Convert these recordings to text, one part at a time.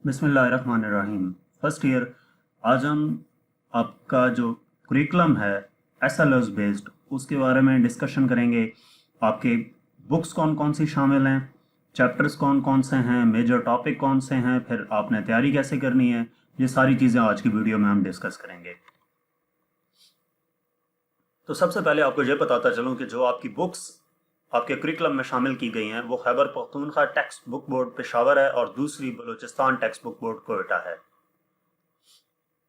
बिस्मिल्लाहिर्रहमानिर्रहीम। First year, आज हम आपका जो कुरिकुलम है एसएलएस बेस्ड उसके बारे में डिस्कशन करेंगे। आपके बुक्स कौन कौन सी शामिल हैं, चैप्टर्स कौन कौन से हैं, मेजर टॉपिक कौन से हैं, फिर आपने तैयारी कैसे करनी है, ये सारी चीज़ें आज की वीडियो में हम डिस्कस करेंगे। तो सबसे पहले आपको ये बताता चलूँ कि जो आपकी बुक्स आपके करिकुलम में शामिल की गई हैं वो Khyber Pakhtunkhwa text book board Peshawar है और दूसरी Balochistan text book board Quetta है।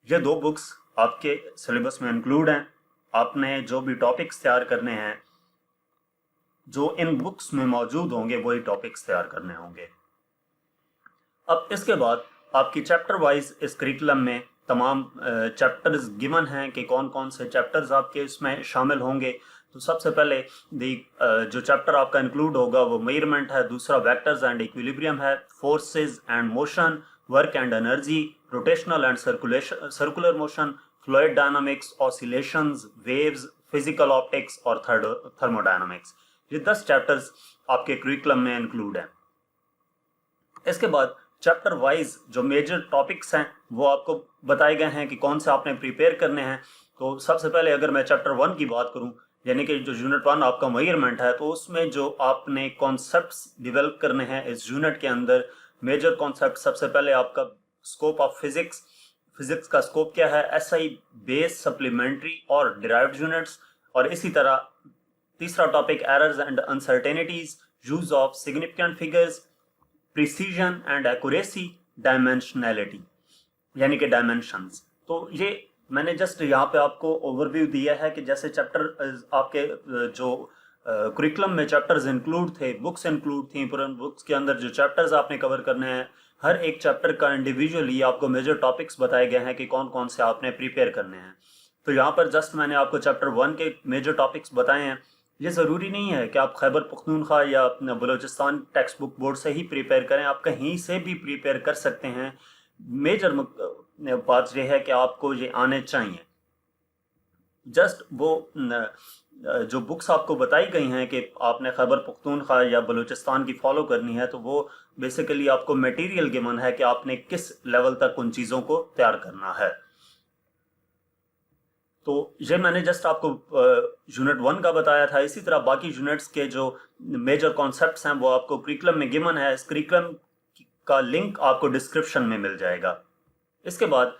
ये दो बुक्स आपके सिलेबस में इंक्लूड हैं। आपने जो भी टॉपिक्स तैयार करने हैं जो इन बुक्स में मौजूद होंगे वही टॉपिक्स तैयार करने होंगे। अब इसके बाद आपकी चैप्टर वाइज इस करिकुलम में तमाम चैप्टर्स गिवन हैं कि कौन कौन से चैप्टर्स आपके इसमें शामिल होंगे। तो सबसे पहले जो चैप्टर आपका इंक्लूड होगा वो मेजरमेंट है, दूसरा वेक्टर्स एंड इक्विलिब्रियम है, forces and motion, work and energy, rotational and circular motion, fluid dynamics, oscillations, waves, physical optics और थर्मोडायनामिक्स। ये 10 चैप्टर्स आपके करिकुलम में इंक्लूड हैं। इसके बाद चैप्टर वाइज जो मेजर टॉपिक्स हैं वो आपको बताए गए हैं कि कौन से आपने प्रिपेयर करने हैं। तो सबसे पहले अगर मैं चैप्टर 1 की बात करूं, यानी कि जो यूनिट 1 आपका मेजरमेंट है, तो उसमें जो आपने कॉन्सेप्ट्स डेवलप करने हैं इस यूनिट के अंदर, मेजर कॉन्सेप्ट, सबसे पहले आपका स्कोप ऑफ फिजिक्स। फिजिक्स का स्कोप क्या है, एसआई, बेस, सप्लीमेंट्री और डिराइव्ड यूनिट्स। और इसी तरह तीसरा topic errors and uncertainties, use of significant figures, precision and accuracy, dimensionality यानी कि डायमेंशंस। तो ये मैंने जस्ट यहाँ पे आपको ओवरव्यू दिया है कि जैसे चैप्टर आपके जो करिकुलम में चैप्टर्स इंक्लूड थे, बुक्स इंक्लूड थी, पूरे बुक्स के अंदर जो चैप्टर्स आपने कवर करने हैं, हर एक चैप्टर का इंडिविजुअली आपको मेजर टॉपिक्स बताए गए हैं कि कौन कौन से आपने प्रिपेयर करने हैं। तो यहाँ पर जस्ट मैंने आपको चैप्टर 1 के मेजर टॉपिक्स बताए हैं। ये ज़रूरी नहीं है कि आप खैबर पख्तूनख्वा या बलूचिस्तान टेक्स्ट बुक बोर्ड से ही प्रिपेयर करें, आप कहीं से भी प्रिपेयर कर सकते हैं। मेजर बात यह है कि आपको ये आने चाहिए। जस्ट वो जो बुक्स आपको बताई गई हैं कि आपने खैबर पख्तूनख्वा या बलूचिस्तान की फॉलो करनी है, तो वो बेसिकली आपको मटेरियल गिवन है कि आपने किस लेवल तक उन चीज़ों को तैयार करना है। तो ये मैंने जस्ट आपको यूनिट 1 का बताया था। इसी तरह बाकी यूनिट्स के जो मेजर कॉन्सेप्ट्स हैं वो आपको करिकुलम में गिवन है। इस करिकुलम का लिंक आपको डिस्क्रिप्शन में मिल जाएगा। इसके बाद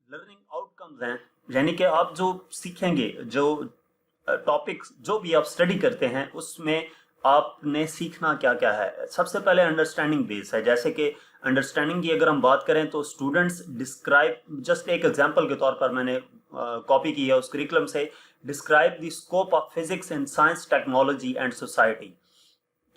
लर्निंग आउटकम्स हैं, यानी कि आप जो सीखेंगे, जो टॉपिक्स जो भी आप स्टडी करते हैं उसमें आपने सीखना क्या क्या है। सबसे पहले अंडरस्टैंडिंग बेस है। जैसे कि अंडरस्टैंडिंग की अगर हम बात करें तो स्टूडेंट्स डिस्क्राइब, जस्ट एक एग्जांपल के तौर पर मैंने कॉपी की है उस करिकुलम से, describe the scope of physics in science, technology and society.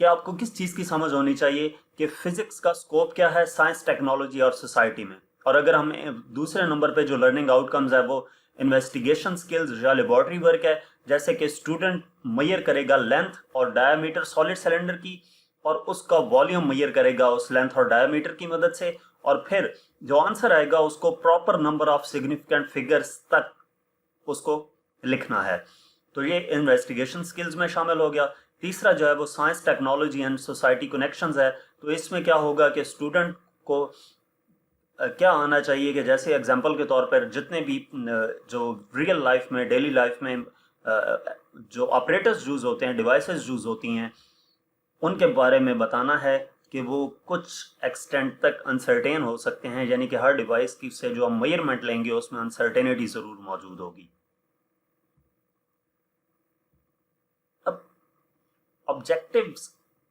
कि आपको किस चीज़ की समझ होनी चाहिए कि फिजिक्स का स्कोप क्या है साइंस, टेक्नोलॉजी और सोसाइटी में। और अगर हम दूसरे नंबर पे जो लर्निंग आउटकम्स है वो इन्वेस्टिगेशन स्किल्स या लेबोरेटरी वर्क है। जैसे कि स्टूडेंट मेजर करेगा लेंथ और डायमीटर सॉलिड सिलेंडर की और उसका वॉल्यूम मेजर करेगा उस लेंथ और डायमीटर की मदद से, और फिर जो आंसर आएगा उसको proper number of significant figures तक उसको लिखना है। तो ये इन्वेस्टिगेशन स्किल्स में शामिल हो गया। तीसरा जो है वो science, technology and society connections है। तो इसमें क्या होगा कि स्टूडेंट को क्या आना चाहिए कि जैसे एग्जांपल के तौर पर जितने भी जो रियल लाइफ में, डेली लाइफ में जो ऑपरेटर्स यूज होते हैं, डिवाइसेस यूज होती हैं, उनके बारे में बताना है कि वो कुछ एक्सटेंट तक अनसर्टेन हो सकते हैं, यानी कि हर डिवाइस की से जो हम मेजरमेंट लेंगे उसमें अनसर्टेनिटी जरूर मौजूद होगी। अब ऑब्जेक्टिव्स,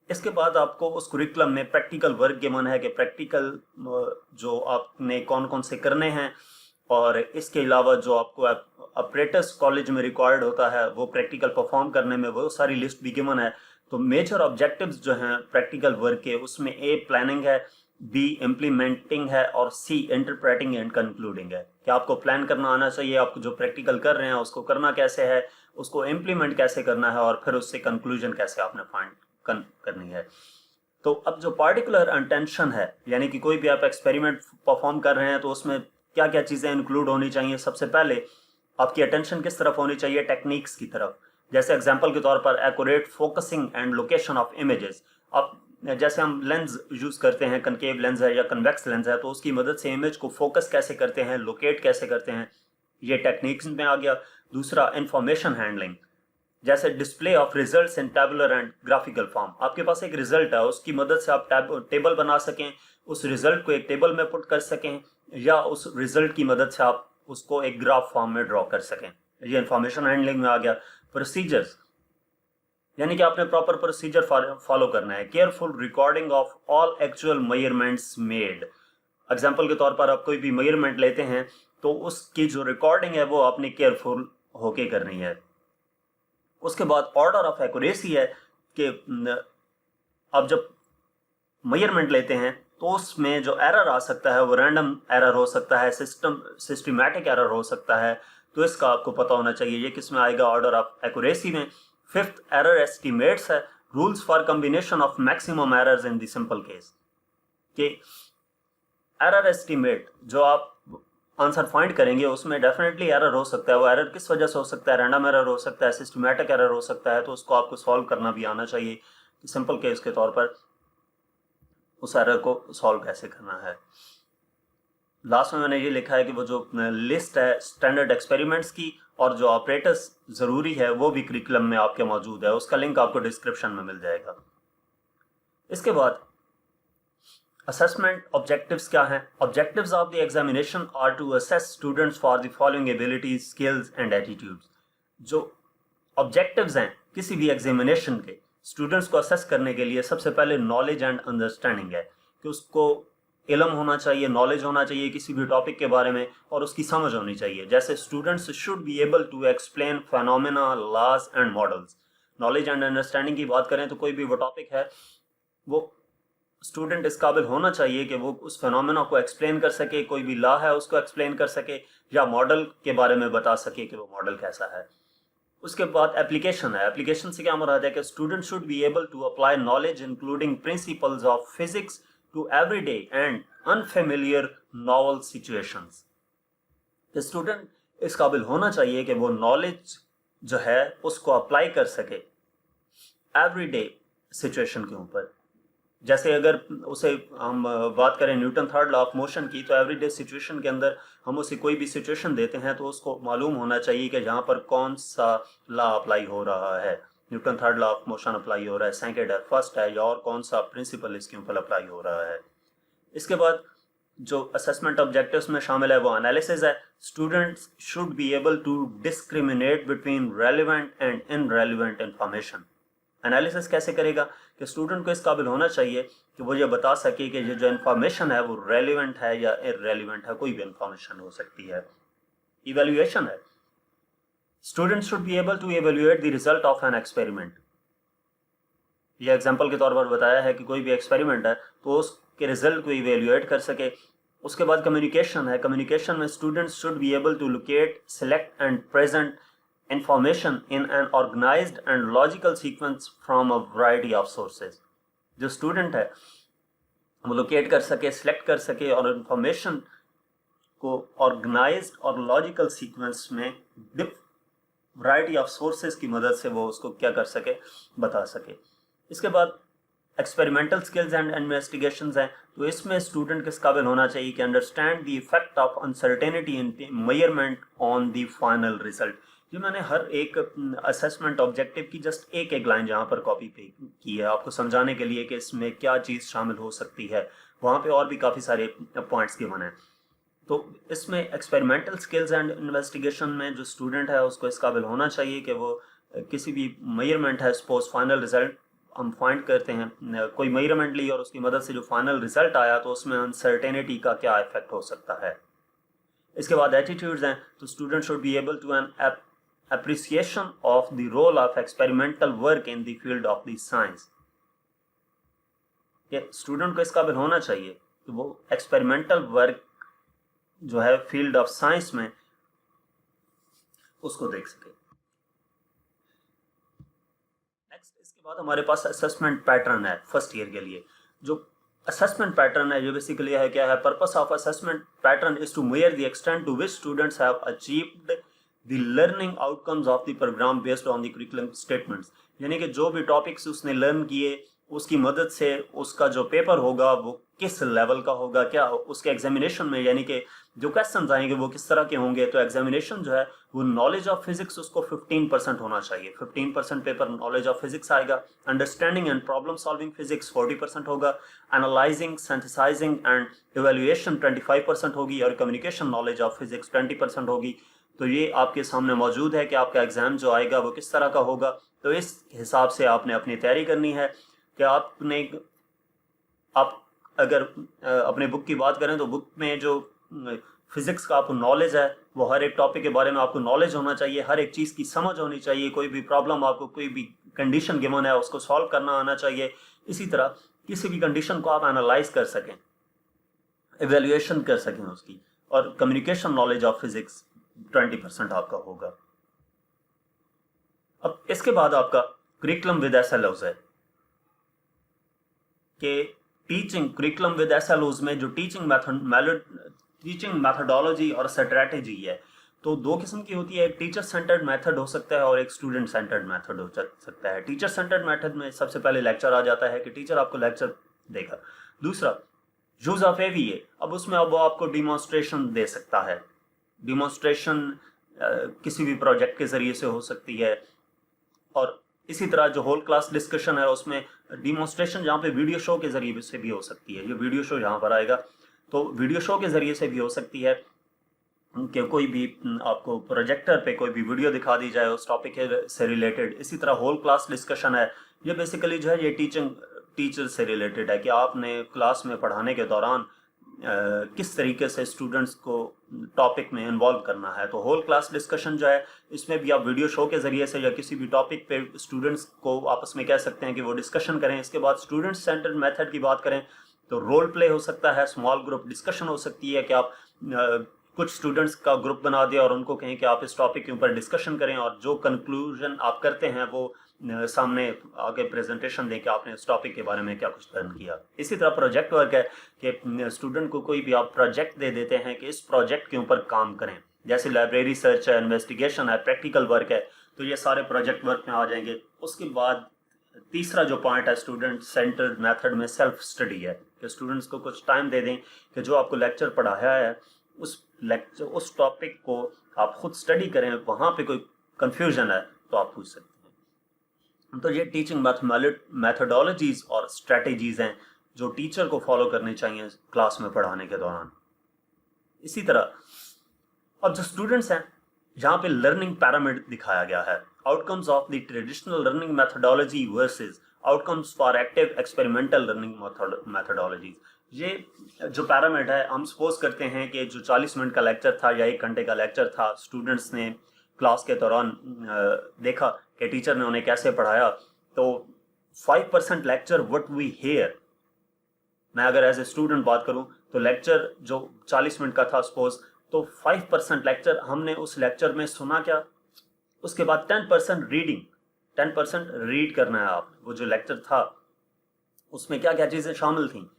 इसके बाद आपको उस कुरिकुलम में प्रैक्टिकल वर्क गिवन है कि प्रैक्टिकल जो आपने कौन कौन से करने हैं, और इसके अलावा जो आपको ऑपरेटर्स कॉलेज में रिक्वायर्ड होता है वो प्रैक्टिकल परफॉर्म करने में वो सारी लिस्ट भी गिवन है। तो मेजर ऑब्जेक्टिव्स जो हैं प्रैक्टिकल वर्क के, उसमें ए प्लानिंग है, बी इम्प्लीमेंटिंग है और सी इंटरप्रेटिंग एंड कंक्लूडिंग है। कि आपको प्लान करना आना चाहिए, आपको जो प्रैक्टिकल कर रहे हैं उसको करना कैसे है, उसको इम्प्लीमेंट कैसे करना है और फिर उससे कंक्लूजन कैसे आपने फाइंड करनी है। तो अब जो पार्टिकुलर इंटेंशन है, यानी कि कोई भी आप एक्सपेरिमेंट परफॉर्म कर रहे हैं तो उसमें क्या क्या चीज़ें इंक्लूड होनी चाहिए। सबसे पहले आपकी अटेंशन किस तरफ होनी चाहिए, टेक्निक्स की तरफ। जैसे एग्जांपल के तौर पर accurate focusing and location of images. आप जैसे हम लेंस यूज़ करते हैं, कनकेव लेंस है या कन्वेक्स लेंस है, तो उसकी मदद से इमेज को फोकस कैसे करते हैं, लोकेट कैसे करते हैं, ये टेक्निक्स में आ गया। दूसरा इंफॉर्मेशन हैंडलिंग, जैसे display of results in tabular and graphical form. आपके पास एक रिजल्ट है, उसकी मदद से आप टेबल बना सकें, उस रिजल्ट को एक टेबल में पुट कर सकें, या उस रिजल्ट की मदद से आप उसको एक ग्राफ फॉर्म में ड्रॉ कर सकें। ये इंफॉर्मेशन हैंडलिंग में आ गया। प्रोसीजर्स, यानी कि आपने प्रॉपर प्रोसीजर फॉलो करना है। Careful recording of all actual measurements made. Example के तौर पर आप कोई भी मेजरमेंट लेते हैं तो उसकी जो रिकॉर्डिंग है वो आपने केयरफुल होके करनी है। उसके बाद ऑर्डर ऑफ एक्यूरेसी है कि आप जब मेजरमेंट लेते हैं तो उसमें जो एरर आ सकता है वो रैंडम एरर हो सकता है, सिस्टमैटिक एरर हो सकता है, तो इसका आपको पता होना चाहिए। ये किस में आएगा? ऑर्डर ऑफ एक्यूरेसी में। फिफ्थ, एरर एस्टिमेट्स है, rules for combination of maximum errors in the simple case. कि एरर एस्टिमेट जो आप आंसर फाइंड करेंगे उसमें डेफिनेटली एरर हो सकता है। वो एरर किस वजह से हो सकता है? रैंडम एरर हो सकता है, सिस्टमैटिक एरर हो सकता है, तो उसको आपको सॉल्व करना भी आना चाहिए कि सिंपल केस के तौर पर उस एरर को सॉल्व कैसे करना है। लास्ट में मैंने ये लिखा है कि वो जो लिस्ट है स्टैंडर्ड एक्सपेरिमेंट्स की और जो ऑपरेटर्स ज़रूरी है वो भी करिकुलम में आपके मौजूद है, उसका लिंक आपको डिस्क्रिप्शन में मिल जाएगा। इसके बाद असेसमेंट ऑब्जेक्टिव्स क्या हैं? Objectives of the examination are to assess students for the following abilities, skills and attitudes. जो ऑब्जेक्टिव्स हैं किसी भी एग्जामिनेशन के, स्टूडेंट्स को असेस करने के लिए सबसे पहले नॉलेज एंड अंडरस्टैंडिंग है कि उसको इल्म होना चाहिए, नॉलेज होना चाहिए किसी भी टॉपिक के बारे में, और उसकी समझ होनी चाहिए। जैसे students should be able to explain phenomena, laws and models. Knowledge and understanding की बात करें तो कोई भी वो टॉपिक है, वो स्टूडेंट इस काबिल होना चाहिए कि वो उस फेनोमेना को एक्सप्लेन कर सके, कोई भी लॉ है उसको एक्सप्लेन कर सके, या मॉडल के बारे में बता सके कि वो मॉडल कैसा है। उसके बाद एप्लीकेशन है। एप्लीकेशन से क्या मुराद है कि student should be able to apply knowledge including principles of physics to everyday and unfamiliar novel situations. Student इस काबिल होना चाहिए कि वो नॉलेज जो है उसको अप्लाई कर सके एवरीडे सिचुएशन के ऊपर। जैसे अगर उसे हम बात करें Newton third law of motion की, तो एवरीडे सिचुएशन के अंदर हम उसे कोई भी सिचुएशन देते हैं तो उसको मालूम होना चाहिए कि जहाँ पर कौन सा लॉ अप्लाई हो रहा है। Newton third law of motion apply हो रहा है, सेकंड है, फर्स्ट है, या और कौन सा प्रिंसिपल इसके ऊपर अप्लाई हो रहा है। इसके बाद जो असेसमेंट ऑब्जेक्टिव्स में शामिल है वो एनालिसिस है। Students should be able to discriminate between relevant and irrelevant information. Analysis कैसे करेगा? कि स्टूडेंट को इस काबिल होना चाहिए कि वो ये बता सके कि ये जो इन्फॉर्मेशन है वो रेलिवेंट है या इररेलिवेंट है, कोई भी इन्फॉर्मेशन हो सकती है। इवेल्युएशन है। Student should be able to evaluate the result of an experiment. ये एग्जांपल के तौर पर बताया है कि कोई भी एक्सपेरिमेंट है तो उसके रिजल्ट को इवेल्युएट कर सके। उसके बाद कम्युनिकेशन है। कम्युनिकेशन में students should be able to locate, select and present information in an organized and logical sequence from a variety of sources। जो स्टूडेंट है वो लोकेट कर सके, सिलेक्ट कर सके और इंफॉर्मेशन को ऑर्गेनाइज्ड और लॉजिकल सीक्वेंस में वैरायटी ऑफ सोर्सेज की मदद से वो उसको क्या कर सके, बता सके। इसके बाद एक्सपेरिमेंटल स्किल्स एंड इन्वेस्टिगेशंस हैं। तो इसमें स्टूडेंट किस काबिल होना चाहिए कि understand the effect of uncertainty in measurement on the final result. जो मैंने हर एक असेसमेंट ऑब्जेक्टिव की जस्ट एक लाइन यहाँ पर कॉपी पे की है आपको समझाने के लिए कि इसमें क्या चीज़ शामिल हो सकती है। वहाँ पे और भी काफ़ी सारे पॉइंट्स गिवन हैं। तो इसमें एक्सपेरिमेंटल स्किल्स एंड इन्वेस्टिगेशन में जो स्टूडेंट है उसको इस काबिल होना चाहिए कि वो किसी भी मेजरमेंट है, सपोज फाइनल रिजल्ट हम फाइंड करते हैं, कोई मेजरमेंट ली और उसकी मदद से जो फाइनल रिजल्ट आया तो उसमें अनसर्टेनिटी का क्या इफेक्ट हो सकता है। इसके बाद एटीट्यूड्स हैं। तो student should be able to an appreciation of the role of experimental work in the field of the science। ये स्टूडेंट को इस काबिल होना चाहिए कि वो एक्सपेरिमेंटल वर्क जो है फील्ड ऑफ साइंस में उसको देख सके। नेक्स्ट, इसके बाद हमारे पास असेसमेंट पैटर्न है फर्स्ट ईयर के लिए। जो असेसमेंट पैटर्न है ये बेसिकली है क्या है? Purpose of assessment pattern is to measure the extent to which students have achieved the learning outcomes of the program based on the curriculum statements। यानी कि जो भी टॉपिक्स उसने लर्न किए उसकी मदद से उसका जो पेपर होगा वो किस लेवल का होगा, क्या उसके एग्जामिनेशन में यानी कि जो क्वेश्चंस आएंगे वो किस तरह के होंगे। तो एग्जामिनेशन जो है वो नॉलेज ऑफ फिजिक्स उसको 15% होना चाहिए, 15% पेपर नॉलेज ऑफ फिजिक्स आएगा। Understanding and problem solving physics 40% होगा, एनालाइजिंग सिंथेसाइजिंग एंड इवेल्युएशन 25% होगी, और कम्युनिकेशन नॉलेज ऑफ फिजिक्स 20% होगी। तो ये आपके सामने मौजूद है कि आपका एग्जाम जो आएगा वो किस तरह का होगा। तो इस हिसाब से आपने अपनी तैयारी करनी है कि आप अगर अपने बुक की बात करें तो बुक में जो फिजिक्स का आपको नॉलेज है वो हर एक टॉपिक के बारे में आपको नॉलेज होना चाहिए, हर एक चीज़ की समझ होनी चाहिए। कोई भी प्रॉब्लम आपको, कोई भी कंडीशन गिवन है उसको सॉल्व करना आना चाहिए। इसी तरह किसी भी कंडीशन को आप एनालाइज कर सकें, इवेल्युएशन कर सकें उसकी। और कम्युनिकेशन नॉलेज ऑफ फिजिक्स 20% आपका होगा। अब इसके बाद आपका करिकुलम विद एसएलओज है कि टीचिंग करिकुलम विद एसएलओज में जो टीचिंग मैथडोलॉजी और स्ट्रेटेजी है तो दो किस्म की होती है। एक टीचर सेंटर्ड मेथड हो सकता है और एक स्टूडेंट सेंटर्ड मेथड हो सकता है। टीचर सेंटर्ड मेथड में सबसे पहले लेक्चर आ जाता है कि टीचर आपको लेक्चर देगा। दूसरा यूज ऑफ एवीए, अब उसमें अब वो आपको डिमॉन्स्ट्रेशन दे सकता है। डिमॉन्स्ट्रेशन किसी भी प्रोजेक्ट के जरिए से हो सकती है, और इसी तरह जो होल क्लास डिस्कशन है उसमें डिमॉन्स्ट्रेशन जहाँ पे वीडियो शो के जरिए से भी हो सकती है। जो वीडियो शो यहाँ पर आएगा तो वीडियो शो के जरिए से भी हो सकती है कि कोई भी आपको प्रोजेक्टर पे कोई भी वीडियो दिखा दी जाए उस टॉपिक से रिलेटेड। इसी तरह होल क्लास डिस्कशन है, ये बेसिकली जो है ये टीचर से रिलेटेड है कि आपने क्लास में पढ़ाने के दौरान किस तरीके से स्टूडेंट्स को टॉपिक में इन्वॉल्व करना है। तो होल क्लास डिस्कशन जो है इसमें भी आप वीडियो शो के जरिए से या किसी भी टॉपिक पे स्टूडेंट्स को आपस में कह सकते हैं कि वो डिस्कशन करें। इसके बाद स्टूडेंट सेंटर्ड मेथड की बात करें तो रोल प्ले हो सकता है, स्मॉल ग्रुप डिस्कशन हो सकती है कि आप कुछ स्टूडेंट्स का ग्रुप बना दिया और उनको कहें कि आप इस टॉपिक के ऊपर डिस्कशन करें, और जो कंक्लूजन आप करते हैं वो सामने आगे प्रेजेंटेशन दें कि आपने इस टॉपिक के बारे में क्या कुछ लर्न किया। इसी तरह प्रोजेक्ट वर्क है कि स्टूडेंट को कोई भी आप प्रोजेक्ट दे देते हैं कि इस प्रोजेक्ट के ऊपर काम करें, जैसे लाइब्रेरी सर्च है, इन्वेस्टिगेशन है, प्रैक्टिकल वर्क है, तो ये सारे प्रोजेक्ट वर्क में आ जाएंगे। उसके बाद तीसरा जो पॉइंट है स्टूडेंट सेंटर्ड मेथड में सेल्फ स्टडी है कि स्टूडेंट्स को कुछ टाइम दे दें कि जो आपको लेक्चर पढ़ाया है उस टॉपिक को आप खुद स्टडी करें, वहाँ पे कोई कंफ्यूजन है तो आप पूछ सकते हैं। तो ये टीचिंग मैथडोलॉजीज और स्ट्रेटेजीज हैं जो टीचर को फॉलो करनी चाहिए क्लास में पढ़ाने के दौरान। इसी तरह अब जो स्टूडेंट्स हैं यहाँ पे लर्निंग पैरामिड दिखाया गया है, outcomes of the traditional learning methodology versus outcomes for active experimental learning methodologies. ये जो पैरामिड है हम सपोज करते हैं कि जो 40 मिनट का लेक्चर था या 1 घंटे का लेक्चर था, स्टूडेंट्स ने क्लास के दौरान देखा कि टीचर ने उन्हें कैसे पढ़ाया, तो 5% लेक्चर व्हाट वी हियर, मैं अगर एज ए स्टूडेंट बात करूं तो लेक्चर जो 40 मिनट का था सपोज, तो 5% लेक्चर हमने उस लेक्चर में सुना क्या, उसके बाद 10% रीडिंग, 10% रीड करना है आप। वो जो लेक्चर था उसमें क्या क्या चीज़ें शामिल थी,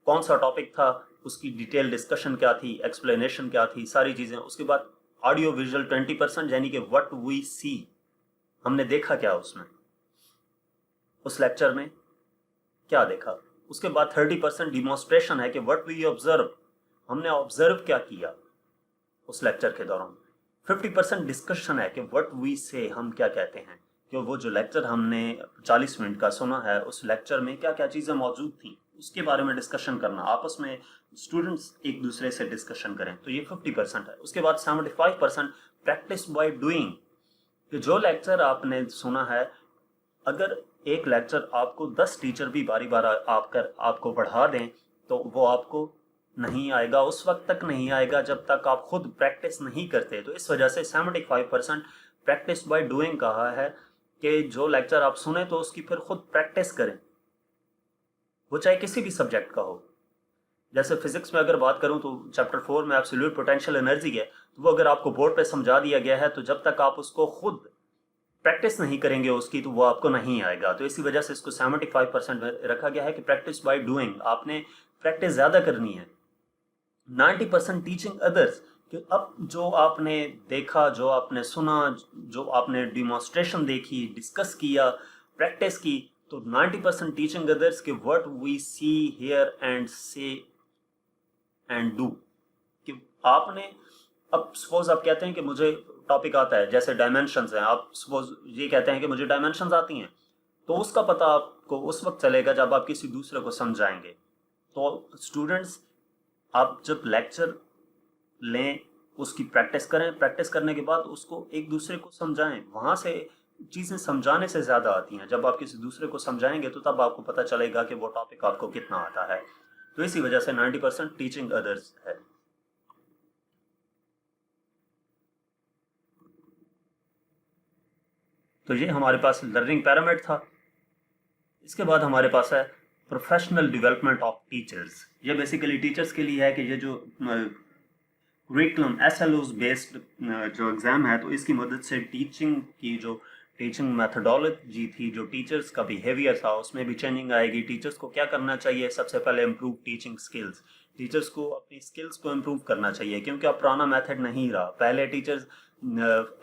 कौन सा टॉपिक था, उसकी डिटेल डिस्कशन क्या थी, एक्सप्लेनेशन क्या थी, सारी चीज़ें। उसके बाद ऑडियो विजुअल 20% यानी कि व्हाट वी सी, हमने देखा क्या उसमें, उस लेक्चर में क्या देखा। उसके बाद 30% डिमॉन्स्ट्रेशन है कि व्हाट वी ऑब्जर्व, हमने ऑब्जर्व क्या किया उस लेक्चर के दौरान। 50% डिस्कशन है कि व्हाट वी से, हम क्या कहते हैं कि वो जो लेक्चर हमने 40 मिनट का सुना है उस लेक्चर में क्या क्या चीज़ें मौजूद थी उसके बारे में डिस्कशन करना, आपस में स्टूडेंट्स एक दूसरे से डिस्कशन करें, तो ये 50% है। उसके बाद 75% प्रैक्टिस बाय डूइंग, कि जो लेक्चर आपने सुना है अगर एक लेक्चर आपको 10 टीचर भी बारी बार आपको पढ़ा दें तो वो आपको नहीं आएगा, उस वक्त तक नहीं आएगा जब तक आप खुद प्रैक्टिस नहीं करते। तो इस वजह से 75% प्रैक्टिस बाय डूइंग कहा है कि जो लेक्चर आप सुने तो उसकी फिर खुद प्रैक्टिस करें, वो चाहे किसी भी सब्जेक्ट का हो। जैसे फिजिक्स में अगर बात करूं तो चैप्टर 4 में एब्सोल्यूट पोटेंशियल एनर्जी है, तो वो अगर आपको बोर्ड पे समझा दिया गया है तो जब तक आप उसको खुद प्रैक्टिस नहीं करेंगे उसकी तो वो आपको नहीं आएगा। तो इसी वजह से इसको 75% में रखा गया है कि प्रैक्टिस बाय डूइंग, आपने प्रैक्टिस ज़्यादा करनी है। 90% टीचिंग अदर्स, कि अब जो आपने देखा, जो आपने सुना, जो आपने डिमॉन्स्ट्रेशन देखी, डिस्कस किया, प्रैक्टिस की, तो 90% टीचिंग अदर्स के what we see hear and say and do, कि आपने, अब सपोज आप कहते हैं कि मुझे टॉपिक आता है, जैसे डायमेंशंस हैं, आप सपोज ये कहते हैं कि मुझे डायमेंशंस आती हैं, तो उसका पता आपको उस वक्त चलेगा जब आप किसी दूसरे को समझाएंगे। तो स्टूडेंट्स, आप जब लेक्चर लें उसकी प्रैक्टिस करें, प्रैक्टिस करने के बाद उसको एक दूसरे को समझाएं, वहाँ से चीज़ें समझाने से ज़्यादा आती हैं। जब आप किसी दूसरे को समझाएंगे तो तब आपको पता चलेगा कि वो टॉपिक आपको कितना आता है। तो इसी वजह से 90% टीचिंग अदर्स है। तो ये हमारे पास लर्निंग पैरामिड था। इसके बाद हमारे पास है प्रोफेशनल डेवलपमेंट ऑफ टीचर्स। ये बेसिकली टीचर्स के लिए है कि ये जो करिकुलम SLOs बेस्ड जो एग्ज़ाम है, तो इसकी मदद से टीचिंग की जो टीचिंग मेथडोलॉजी थी, जो टीचर्स का बिहेवियर था, उसमें भी चेंजिंग आएगी। टीचर्स को क्या करना चाहिए? सबसे पहले इम्प्रूव टीचिंग स्किल्स। टीचर्स को अपनी स्किल्स को इम्प्रूव करना चाहिए, क्योंकि अब पुराना मेथड नहीं रहा। पहले टीचर्स,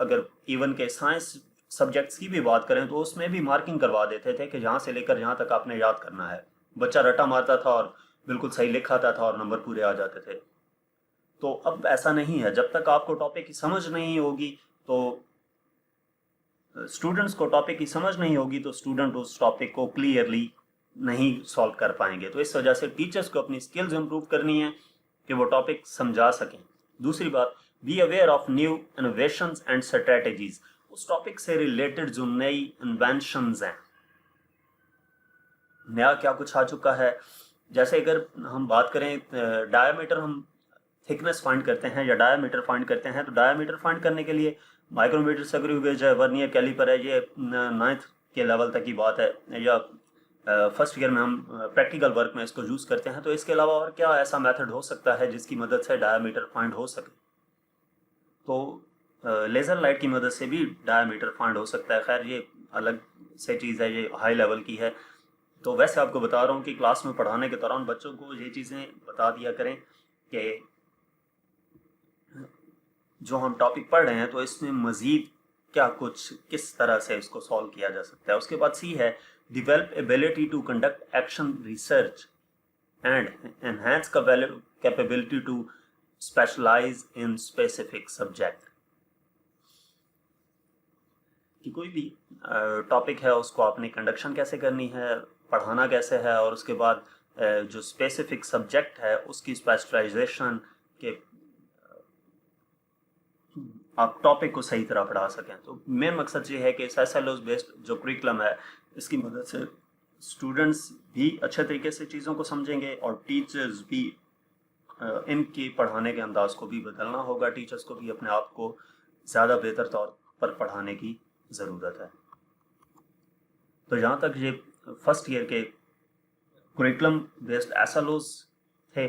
अगर इवन के साइंस सब्जेक्ट्स की भी बात करें तो उसमें भी मार्किंग करवा देते थे कि यहाँ से लेकर यहाँ तक आपने याद करना है। बच्चा रटा मारता था और बिल्कुल सही लिखाता था और नंबर पूरे आ जाते थे। तो अब ऐसा नहीं है। जब तक आपको टॉपिक की समझ नहीं होगी, तो स्टूडेंट्स को टॉपिक की समझ नहीं होगी, तो स्टूडेंट उस टॉपिक को क्लियरली नहीं सॉल्व कर पाएंगे। तो इस वजह से टीचर्स को अपनी स्किल्स इंप्रूव करनी है कि वो टॉपिक समझा सकें। दूसरी बात, be aware of new innovations and strategies. उस टॉपिक से रिलेटेड जो नई इन्वेंशंस हैं, नया क्या कुछ आ चुका है। जैसे अगर हम बात करें डायमीटर, हम थिकनेस फाइंड करते हैं या डायमीटर फाइंड करते हैं, तो डायमीटर फाइंड करने के लिए माइक्रोमीटर, स्क्रू गेज है, वर्नियर कैलिपर है, ये 9th के लेवल तक की बात है, या फर्स्ट ईयर में हम प्रैक्टिकल वर्क में इसको यूज़ करते हैं। तो इसके अलावा और क्या ऐसा मेथड हो सकता है जिसकी मदद से डायमीटर फाइंड हो सके? तो लेज़र लाइट की मदद से भी डायमीटर फाइंड हो सकता है। खैर ये अलग से चीज़ है, ये हाई लेवल की है। तो वैसे आपको बता रहा हूँ कि क्लास में पढ़ाने के दौरान बच्चों को ये चीज़ें बता दिया करें कि जो हम टॉपिक पढ़ रहे हैं तो इसमें मज़ीद क्या कुछ, किस तरह से इसको सॉल्व किया जा सकता है। उसके बाद सी है develop ability to conduct action research and enhance capability to specialise in specific subject. कि कोई भी टॉपिक है उसको आपने कंडक्शन कैसे करनी है, पढ़ाना कैसे है, और उसके बाद जो स्पेसिफिक सब्जेक्ट है उसकी स्पेशलाइजेशन के आप टॉपिक को सही तरह पढ़ा सकें। तो मेन मकसद ये है कि SLOs बेस्ड जो करिकुलम है, इसकी मदद से स्टूडेंट्स भी अच्छे तरीके से चीज़ों को समझेंगे और टीचर्स भी इनकी पढ़ाने के अंदाज को भी बदलना होगा। टीचर्स को भी अपने आप को ज़्यादा बेहतर तौर पर पढ़ाने की ज़रूरत है। तो यहाँ तक ये फर्स्ट ईयर के करिकुलम बेस्ड SLOs थे।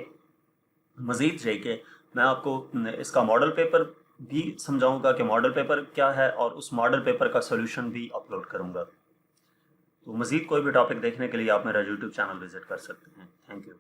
मज़ीद ये कि मैं आपको इसका मॉडल पेपर भी समझाऊंगा कि मॉडल पेपर क्या है, और उस मॉडल पेपर का सॉल्यूशन भी अपलोड करूंगा। तो मज़ीद कोई भी टॉपिक देखने के लिए आप मेरा YouTube चैनल विजिट कर सकते हैं। Thank you.